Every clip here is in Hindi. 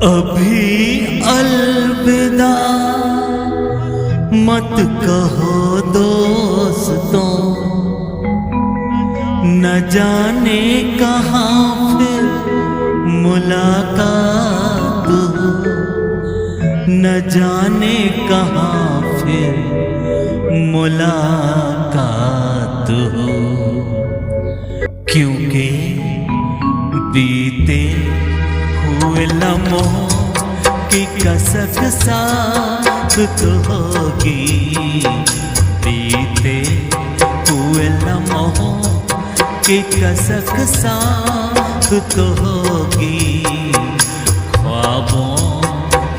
अभी अलविदा मत कहो दोस्तों, न जाने कहाँ फिर मुलाकात हो, न जाने कहाँ फिर मुलाकात हो। क्योंकि बीते हुए लम्हों की कसक साथ तो होगी, बीते हुए लम्हों की कसक साथ तो होगी। ख्वाबों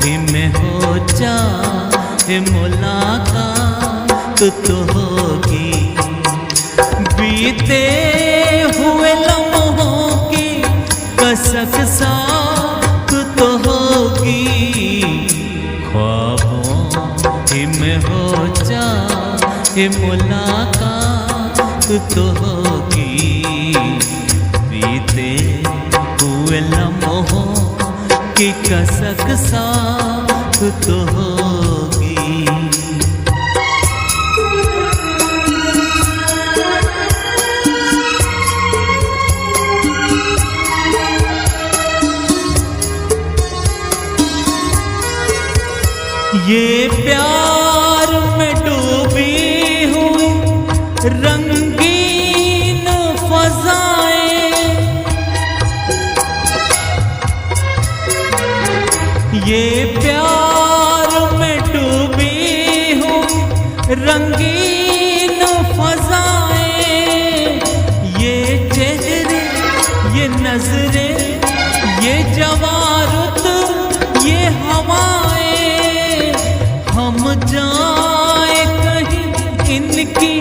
ही में हो जाए मुलाकात तो होगी, बीते हुए लम्हों की कसक साथ तो होगी। ख्वाबों ही में हो जाए मुलाकात तो होगी, बीते हुए लम्हों की कसक साथ तो होगी। ये प्यार में डूबी हुई रंगीन फ़ज़ाएं, ये प्यार में डूबी हुई रंगीन फ़ज़ाएं, ये चेहरे ये नज़रें ये जवारुत ये हवाएं, हम जाए कहीं इनकी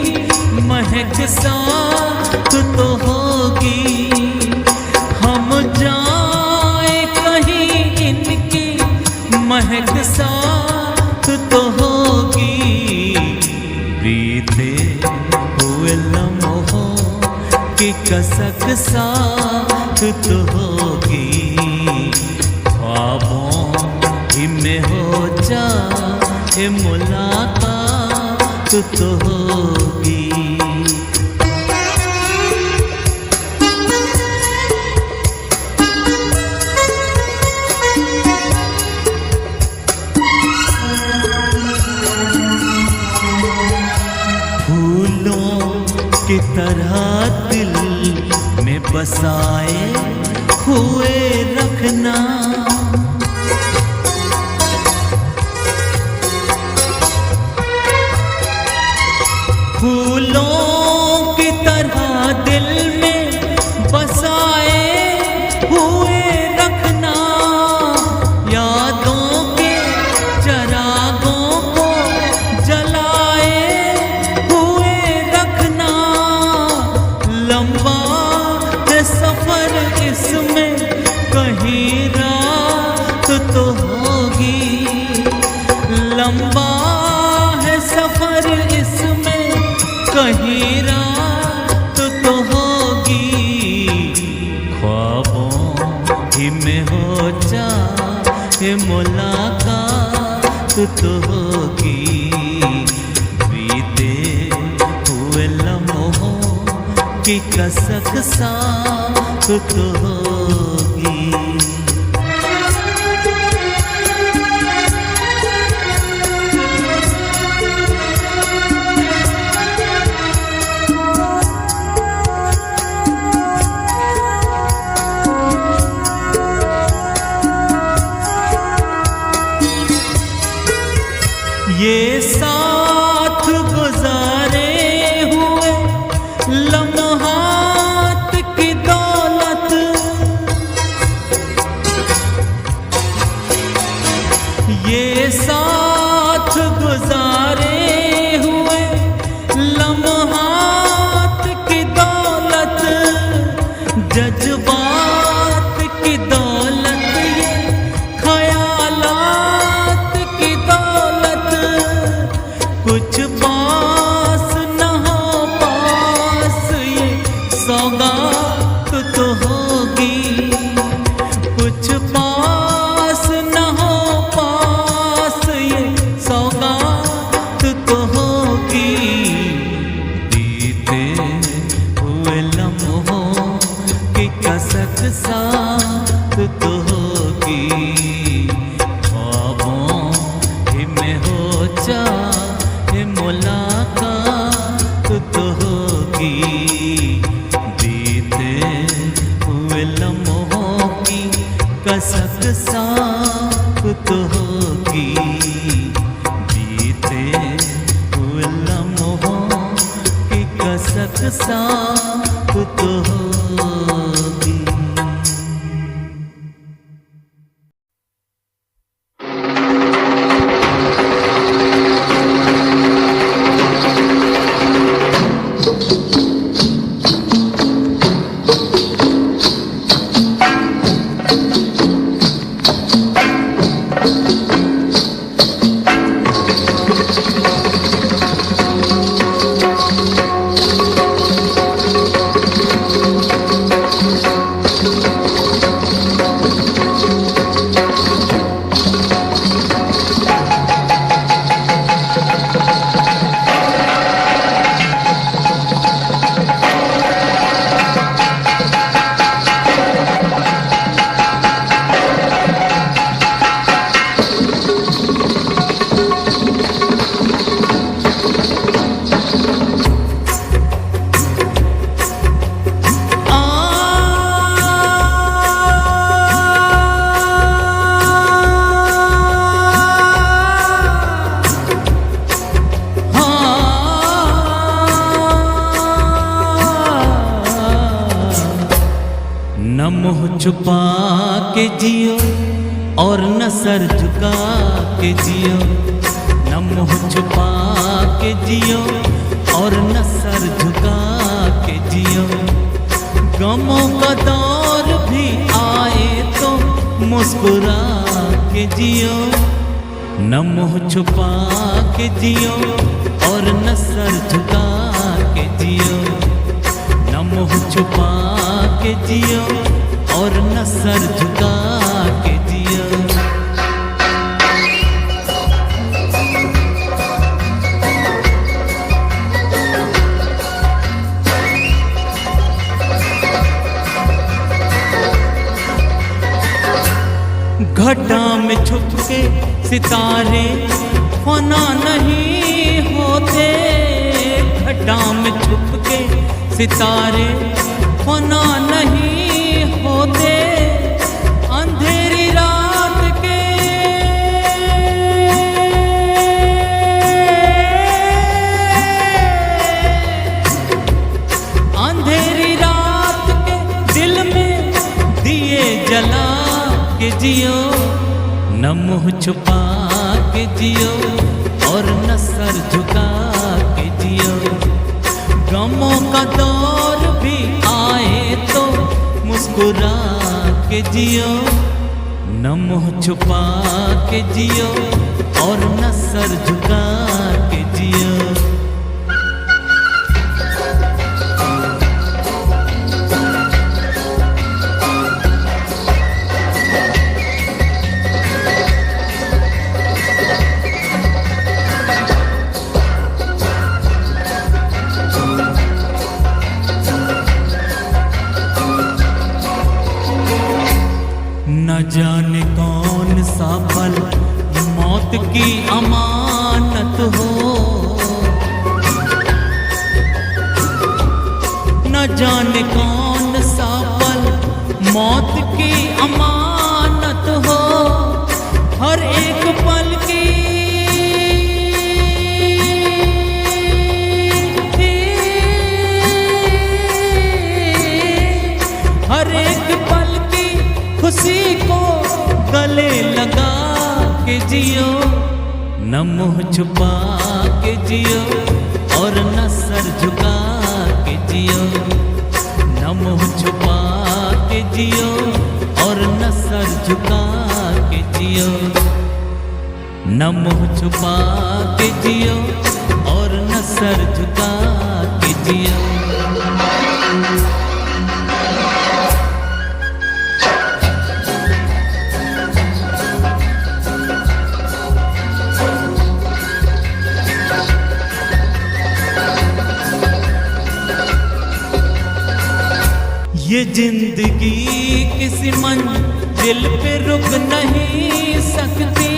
महक साथ तो होगी, हम जाए कहीं इनकी महक साथ तो होगी। बीते हुए लम्हों की कसक साथ तो होगी। ख्वाबों ही में हो जाए मुलाकात तो होगी। फूलों की तरह दिल में बसाए हुए रखना, फूलों की तरह दिल में बसाए हुए रखना, यादों के चरागों को जलाए हुए रखना। लंबा है सफर इसमें कहीं रात तो होगी, लंबा है सफर इसमें कहीं रात तो होगी। ख्वाबों ही में हो जाए मुलाकात तो होगी, बीते हुए लम्हों की कसक साथ तो होगी। ये साथ गुजारे हुए लम्हात की दौलत, ये साथ गुजारे हुए लम्हात की दौलत, जज्बात की दौलत, ये ख्यालात की दौलत, कुछ पास न हो पास ये सौगात तो होगी, कुछ पास साथ तो होगी, ख्वाबों ही में हो चाहे मुलाकात तो होगी, बीते हुए लम्हों की कसक साथ तो होगी, बीते हुए लम्हों की कसक साथ तो होगी। न मुँह छुपा के जियो और न सर झुका के जियो, न मुँह छुपा के जियो और न सर झुका के जियो, गमों का दौर भी आए तो मुस्कुरा के जियो, न मुँह छुपा के जियो और न सर झुका के जियो, न मुँह छुपा के जियो और न सर झुका के जियो। घटा में छुप के सितारे फना नहीं होते, घटा में छुप के सितारे फना नहीं होते, अंधेरी रात के अंधेरी रात के दिल में दिए जला के जियो, न मुँह छुपा के जियो और न सर झुका के जियो, गमों का दौर भी आए तो मुस्कुरा के जियो, न मुँह छुपा के जियो और न सर झुका के जियो। न जाने कौन सा पल मौत की अमानत हो, न जाने कौन सा पल मौत की अमानत हो, हर एक पल की हर एक पल की खुशी को गले लगा के जियो, न मुँह छुपा के जियो और न सर झुका के जियो, न मुँह छुपा के जियो और न सर झुका के जियो, न मुँह छुपा के जियो और न सर झुका के जियो। ये जिंदगी किसी मंजिल पे रुक नहीं सकती,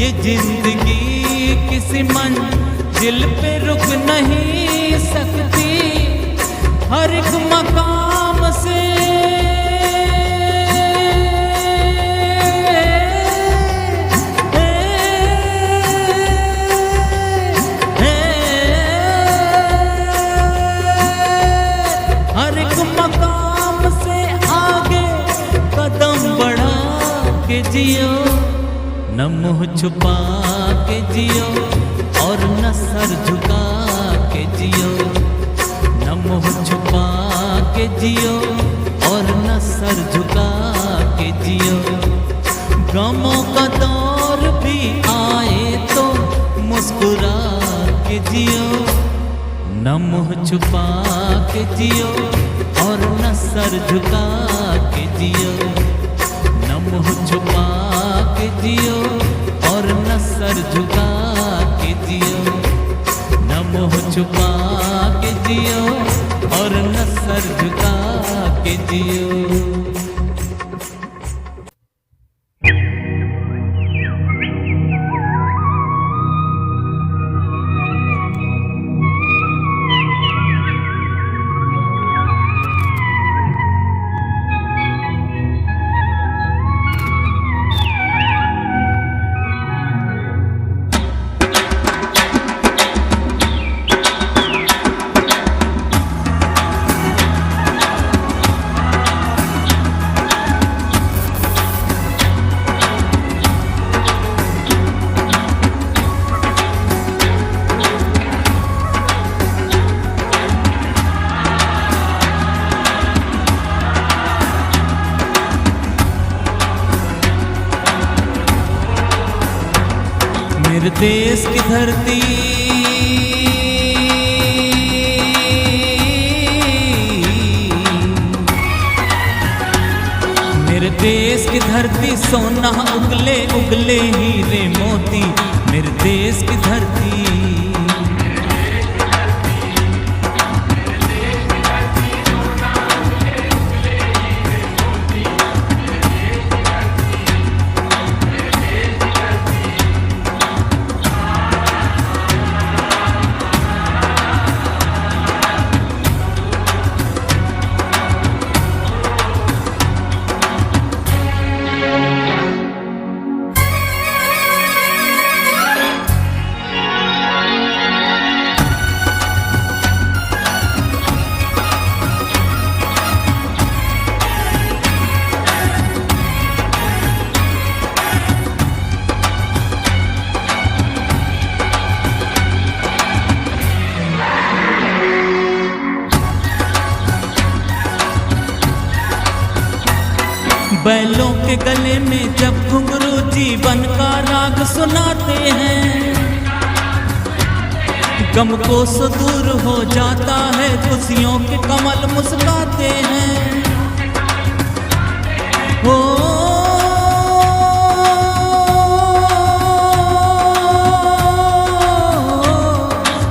ये जिंदगी किसी मंजिल पे रुक नहीं सकती। हर एक मकाम से जियो, न मुँह छुपा के जियो और न सर झुका के जियो, न मुँह छुपा के जियो और न सर झुका के जियो। गमों का दौर भी आए तो मुस्कुरा के जियो, न मुँह छुपा के जियो और न सर झुका के जियो, मुँह छुपा के जियो और न सर झुका के जियो, न मुँह छुपा के जियो और न सर झुका के जियो। मेरे देश की धरती मेरे देश की धरती सोना उगले उगले हीरे मोती, मेरे देश की धरती बैलों के गले में जब घुंघरू जीवन का राग सुनाते हैं, गम को सो दूर हो जाता है, खुशियों के कमल मुस्कुराते हैं। हो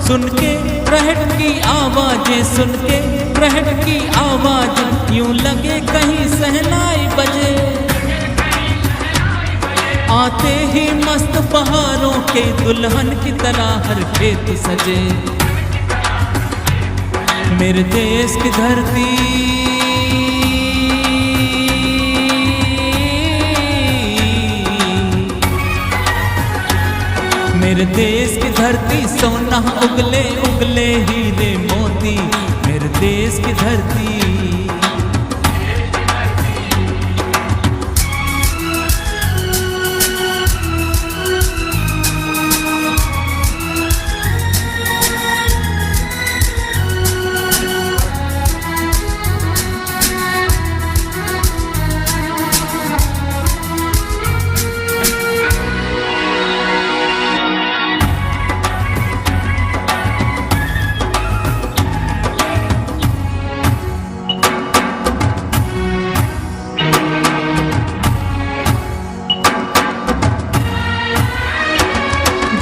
सुन के रहट की आवाजें, सुन के रहट की आवाज, यूं लगे कहीं सहनाई बजे। आते ही मस्त बहारों के दुल्हन की तरह हर खेत सजे। मेरे देश की धरती मेरे देश की धरती सोना उगले उगले हीरे मोती, मेरे देश की धरती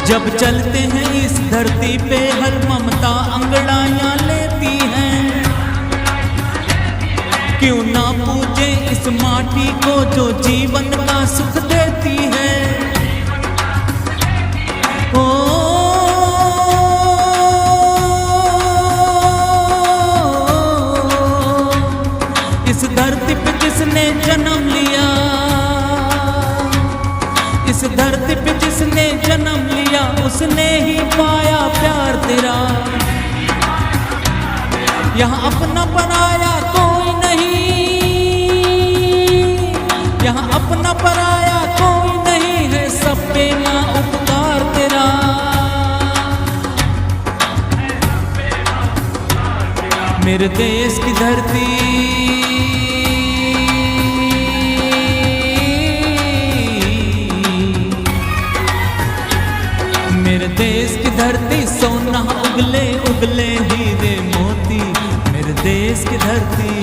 जब चलते हैं इस धरती पे हर ममता अंगड़ाइयाँ लेती हैं। क्यों ना पूजे इस माटी को जो जीवन का सुख देती है। ओ इस धरती पे जिसने जन्म लिया, इस धरती पे जिसने जन्म लिया, उसने ही पाया प्यार तेरा। यहाँ अपना पराया कोई नहीं, यहाँ अपना पराया कोई नहीं है, सब पे माँ उपकार तेरा। मेरे देश की धरती, मेरे देश की धरती सोना उगले उगले हीरे मोती। मेरे देश की धरती,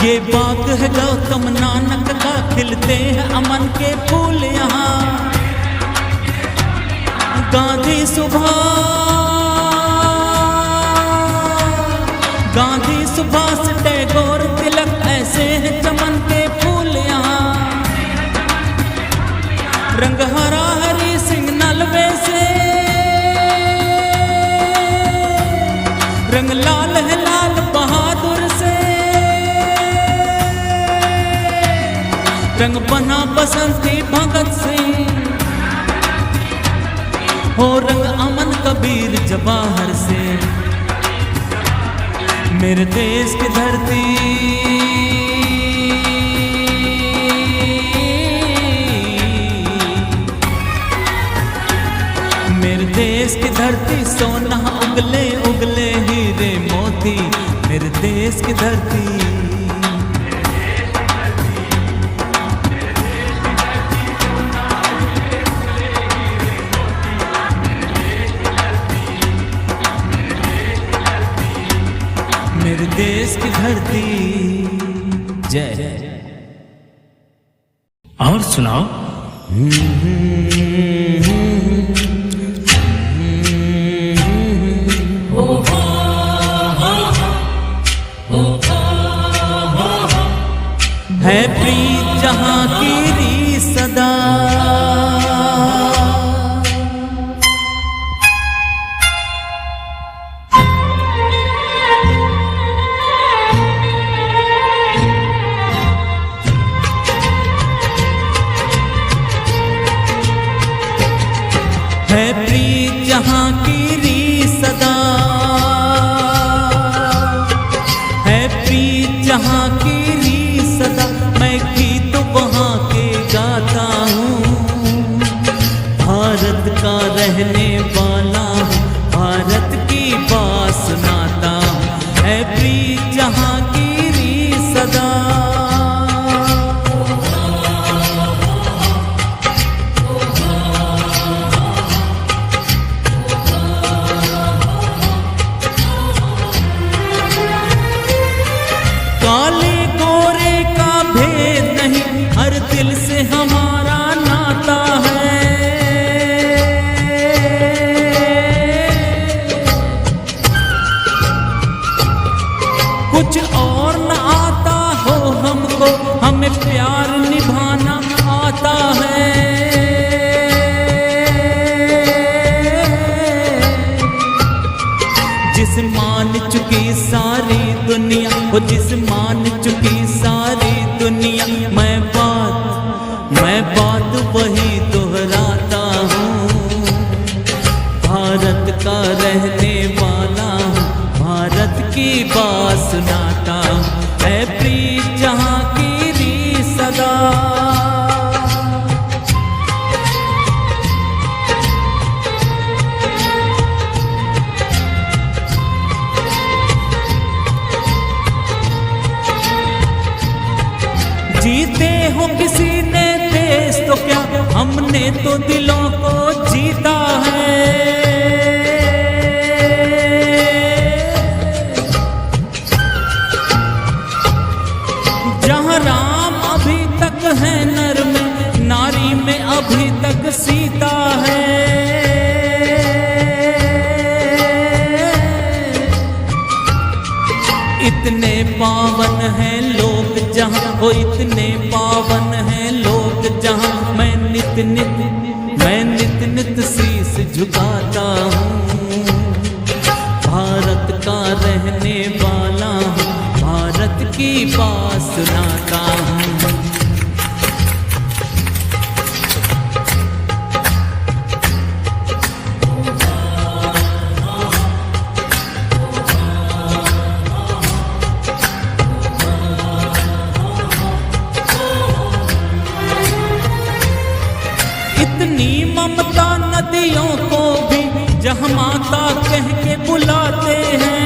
ये बाग है गौतम नानक का, खिलते हैं अमन के फूल यहाँ। गांधी सुभाष टैगोर तिलक, ऐसे हैं चमन के फूल यहाँ। रंग हरा हरी सिंह नलवे से, रंग लाल है लाल बहादुर से, रंग बना बसंती भगत सिंह, हो रंग अमन कबीर जवाहर से। मेरे देश की धरती, मेरे देश की धरती सोना उगले उगले हीरे मोती। मेरे देश की धरती, मेरे देश की धरती। जय। और सुनाओ। है प्रीत जहाँ की री सदा, है प्रीत जहाँ की री सदा, है प्रीत जहाँ की री सदा। मैं गीत वहाँ के गाता हूँ, भारत का रहने वाला हूँ, भारत की बात सुनाता हूँ। है प्रीत जहाँ की री सदा, काले गोरे का भेद नहीं, हर दिल से हमारा नाता है। कुछ और न आता हो हमको, हमें प्यार निभाना आता है। जिस मान चुकी सारी दुनिया, वो जिस मान चुकी सारी दुनिया। मैं बात वही दोहराता हूँ, भारत का रहने वाला हूँ, भारत की बात सुनाता हूँ। है प्रीत जहाँ की री सदा, जीते हो किसी ने देश तो क्या, हमने तो दिलों को जीता है। जहाँ राम अभी तक है नर में, नारी में अभी तक सीता है। इतने पावन हैं लोग जहाँ, वो इतने पावन हैं लोग जहाँ। मैं नित नित शीस झुकाता हूँ, भारत का रहने वाला हूँ, भारत की बात सुनाता हूँ। इतनी ममता नदियों को भी जहाँ माता कह के बुलाते हैं।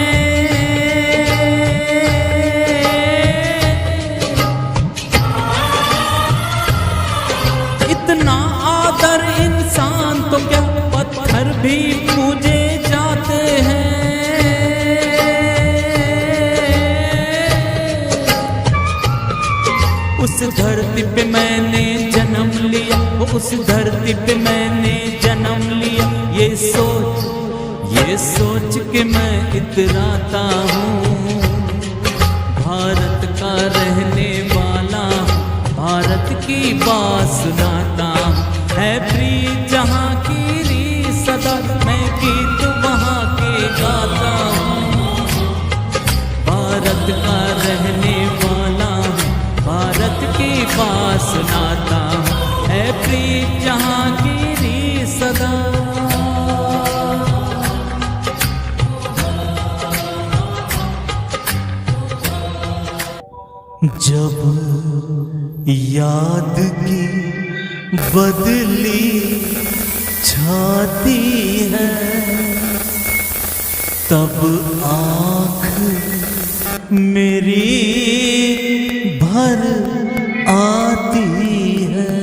इतना आदर इंसान तो क्या, पत्थर भी पूजे जाते हैं। उस धरती पे मैंने जन्म लिया, उस धरती पे मैंने जन्म लिया। ये सोच के मैं इतराता हूँ, भारत का रहने वाला हूँ, भारत की बात सुनाता हूँ। है प्रीत जहाँ की री सदा, मैं गीत वहाँ के गाता हूँ। भारत का रहने वाला हूँ, भारत की बात सुनाता हूँ। है प्रीत जहाँ की री सदा। जब याद की बदली छाती है, तब आँख मेरी भर आती है।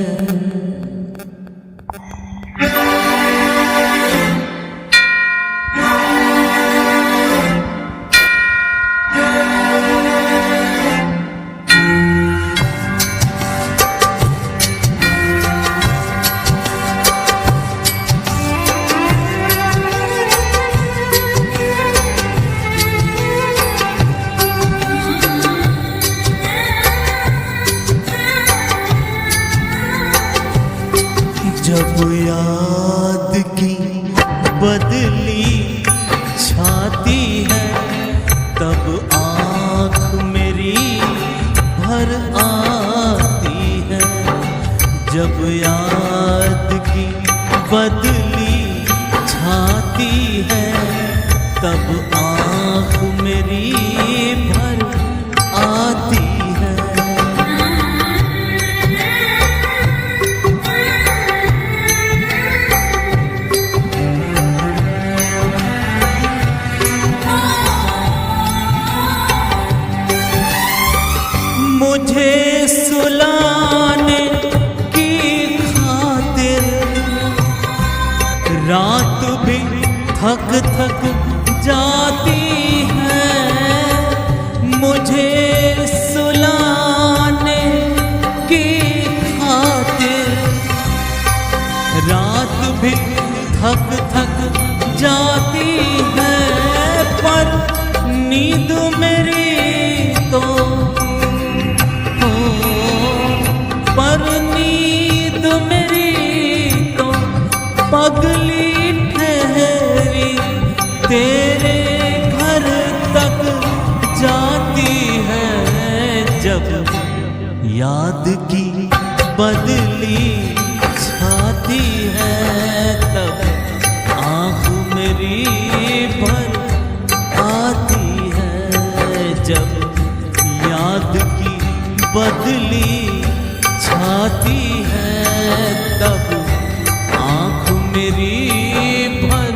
जब याद की बदली छाती है, तब आँख मेरी भर आती है। जब याद की बदली छाती है, तब आँख मेरी भर आती है। मुझे सुलाने की खातिर रात भी थक जाती है। मुझे सुलाने की खातिर रात भी थक जाती है। पर नींद मेरी तो पर नींद मेरी तो पगली ठहरी तेरे याद की बदली छाती है तब आँख मेरी भर आती है। जब याद की बदली छाती है तब आँख मेरी भर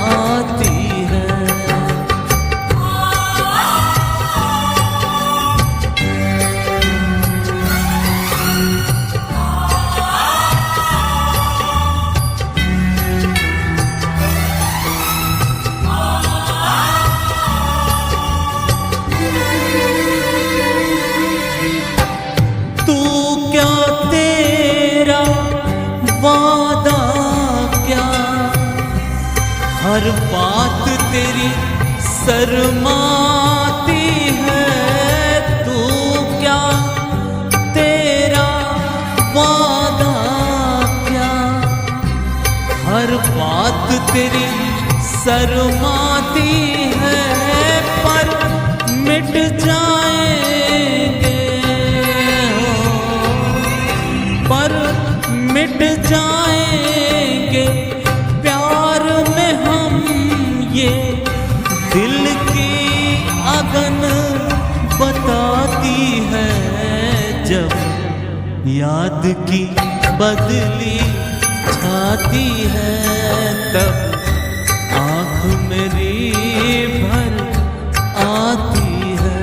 आती है। तू क्या तेरा वादा क्या, हर बात तेरी शर्माती है। तू क्या तेरा वादा क्या, हर बात तेरी शर्माती है। पर मिट जाएंगे पर मिट जाएंगे प्यार में हम, ये दिल की अगन बताती है। जब याद की बदली छाती है तब आँख मेरी भर आती है।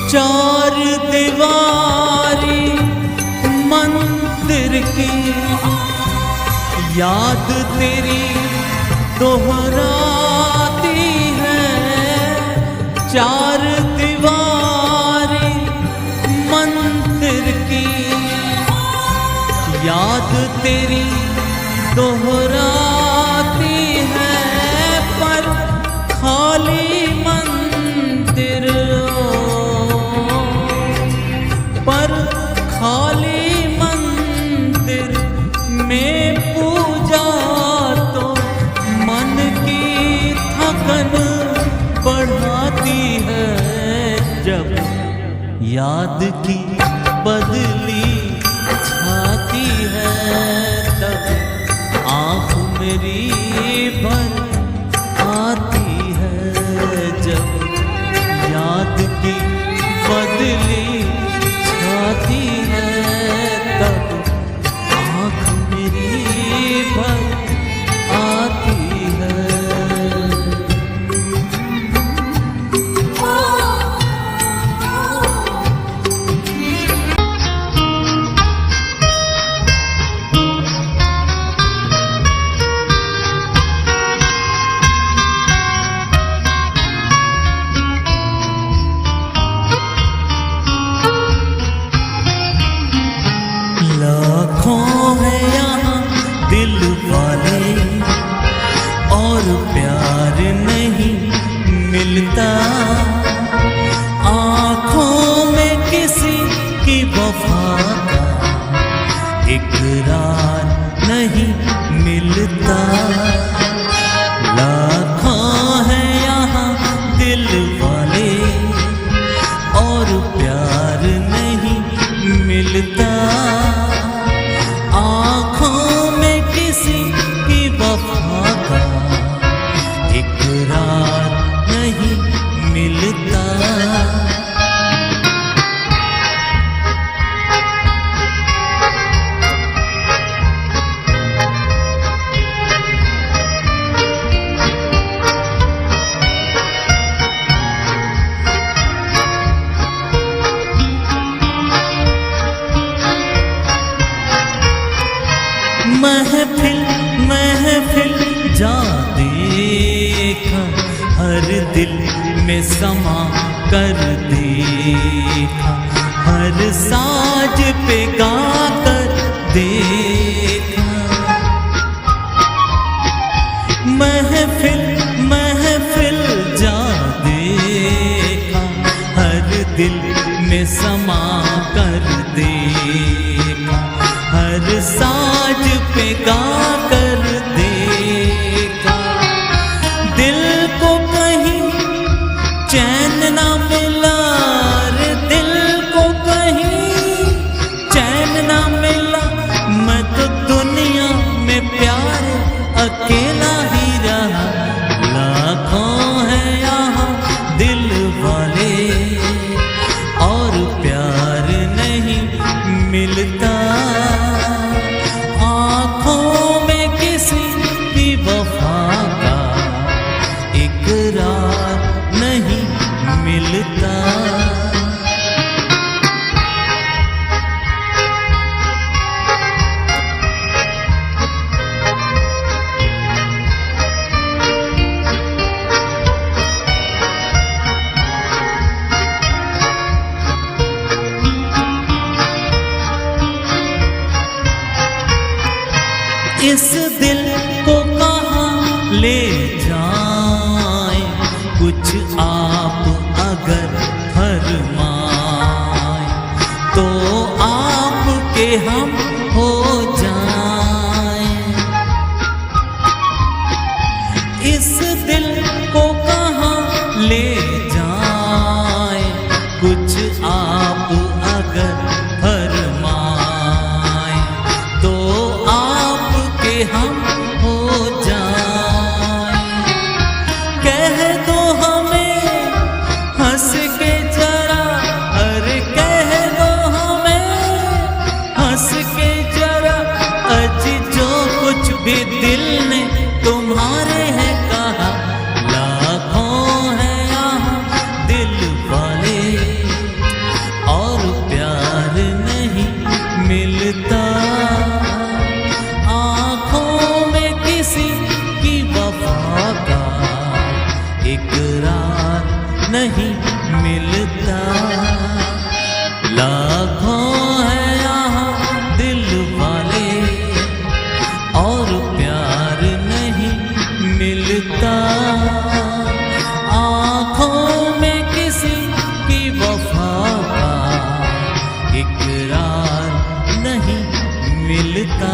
चार दीवारी मंदिर की याद तेरी दोहराती है। चार दीवारी मंदिर की याद तेरी दोहराती है। पर खाली मंदिर पर खाली मंदिर में पूजा तो मन की थकन बढ़ाती है। जब याद की बदली छाती है तब आँख मेरी भर आती है। जब याद की बदली छाती है तब आँख मेरी भर आती है। लाखों है यहाँ दिल वाले और प्यार नहीं मिलता। आँखों में किसी की वफा का इकरार नहीं मिलता। लाखों है यहाँ दिल वाले और प्यार नहीं मिलता। आँखों में किसी की वफा का इकरार नहीं मिलता। महफिल महफिल जा देखा, हर दिल में समा कर देखा, हर साज पे गा कर देखा। महफिल महफिल जा देखा, हर दिल में समा कर देखा, हर साज पे गा कर देखा। दिल को कहीं चैन ना मिला रे, दिल को कहीं चैन ना मिला। मैं तो दुनिया में प्यार अकेला ही रहा। लाखों हैं यहाँ दिल वाले और प्यार नहीं मिलता। आँखों में किसी की वफा का इकरार नहीं मिलता। इस दिल को कहाँ ले जाएं, कुछ आप अगर फरमाएं तो आपके हम हो जाएं। इस दिल को कहाँ ले जाएं, कुछ आप अगर फरमाएं तो हम हो जाएं। कह दो हमें हंस के जरा, अरे कह दो हमें हंस के जरा। अजी जो कुछ भी दिल ने तुम्हारे है कहा। लाखों हैं यहाँ दिल वाले और प्यार नहीं मिलता। इकरार नहीं मिलता। लाखों हैं यहाँ दिल वाले और प्यार नहीं मिलता। आँखों में किसी की वफा का इकरार नहीं मिलता।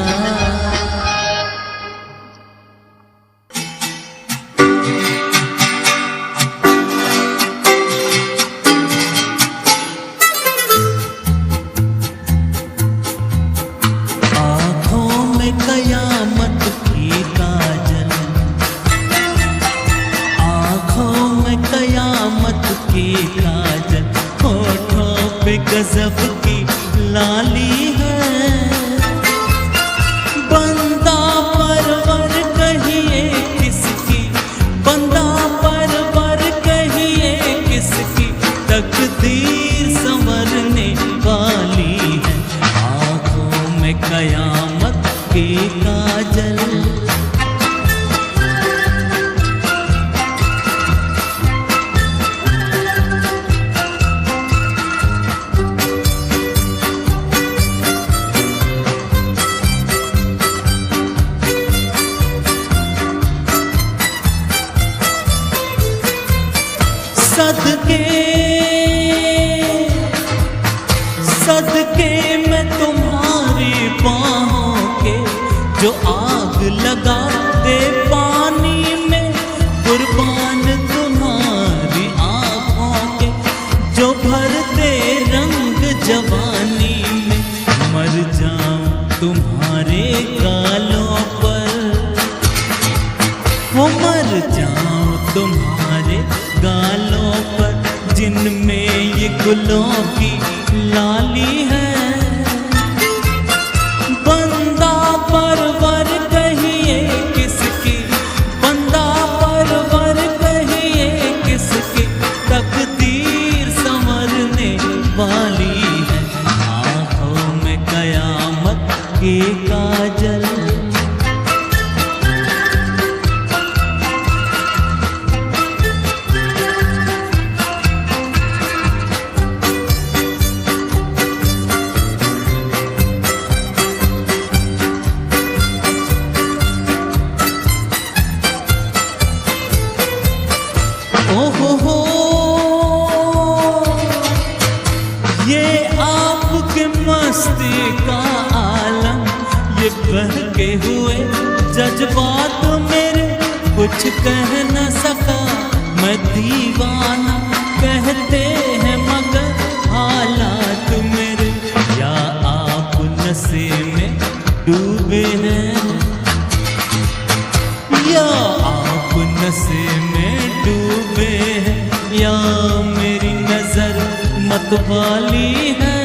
कयामत की काजल, आँखों में कयामत की काजल, होठों पे गजब की लाली है। बंदा परवर कहिए किसकी, बंदा परवर कहिए किसकी, तकदीर संवरने वाली है। आँखों में कयामत की काजल, सदके सदके मैं तुम्हारी बाहों के, जो आग लगा दे पानी में। कुर्बान तुम्हारी आँखों के, जो भर दे रंग जवानी में। मर जाऊं तुम्हारे गालों पर, वो मर जाऊं तुम्हारे गालों पर, जिनमें ये गुलों की लाली है। बंदा परवर कहिए किसकी, बंदा परवर कहिए किसकी, तकदीर संवरने वाली है। आँखों में कयामत की काजल, रुके हुए जज्बात मेरे कुछ कह न सका, मैं दीवाना कहते हैं मगर हालात मेरे, या आप नशे में डूबे हैं, या आप नशे में डूबे हैं, या मेरी नजर मतवाली है।